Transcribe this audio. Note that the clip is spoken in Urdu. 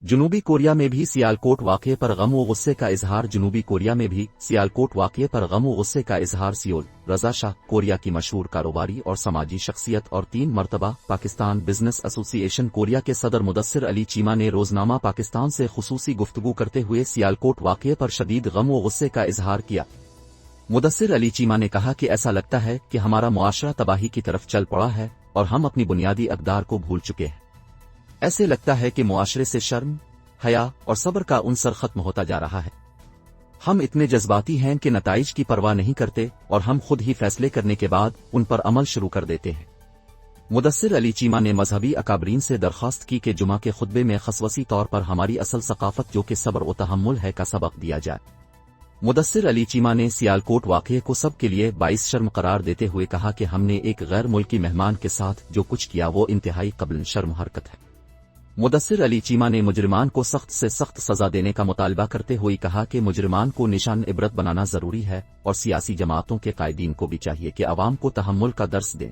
جنوبی کوریا میں بھی سیالکوٹ واقعے پر غم و غصے کا اظہار جنوبی کوریا میں بھی سیالکوٹ واقعے پر غم و غصے کا اظہار سیول رضا شاہ کوریا کی مشہور کاروباری اور سماجی شخصیت اور 3 مرتبہ پاکستان بزنس ایسوسی ایشن کوریا کے صدر مدثر علی چیمہ نے روزنامہ پاکستان سے خصوصی گفتگو کرتے ہوئے سیالکوٹ واقعے پر شدید غم و غصے کا اظہار کیا۔ مدثر علی چیمہ نے کہا کہ ایسا لگتا ہے کہ ہمارا معاشرہ تباہی کی طرف چل پڑا ہے اور ہم اپنی بنیادی اقدار کو بھول چکے ہیں۔ ایسے لگتا ہے کہ معاشرے سے شرم، حیا اور صبر کا عنصر ختم ہوتا جا رہا ہے۔ ہم اتنے جذباتی ہیں کہ نتائج کی پرواہ نہیں کرتے اور ہم خود ہی فیصلے کرنے کے بعد ان پر عمل شروع کر دیتے ہیں۔ مدثر علی چیمہ نے مذہبی اکابرین سے درخواست کی کہ جمعہ کے خطبے میں خصوصی طور پر ہماری اصل ثقافت جو کہ صبر و تحمل ہے کا سبق دیا جائے۔ مدثر علی چیمہ نے سیالکوٹ واقعے کو سب کے لیے باعث شرم قرار دیتے ہوئے کہا کہ ہم نے ایک غیر ملکی مہمان کے ساتھ جو کچھ کیا وہ انتہائی قابل شرم حرکت ہے۔ مدثر علی چیمہ نے مجرمان کو سخت سے سخت سزا دینے کا مطالبہ کرتے ہوئے کہا کہ مجرمان کو نشان عبرت بنانا ضروری ہے اور سیاسی جماعتوں کے قائدین کو بھی چاہیے کہ عوام کو تحمل کا درس دیں۔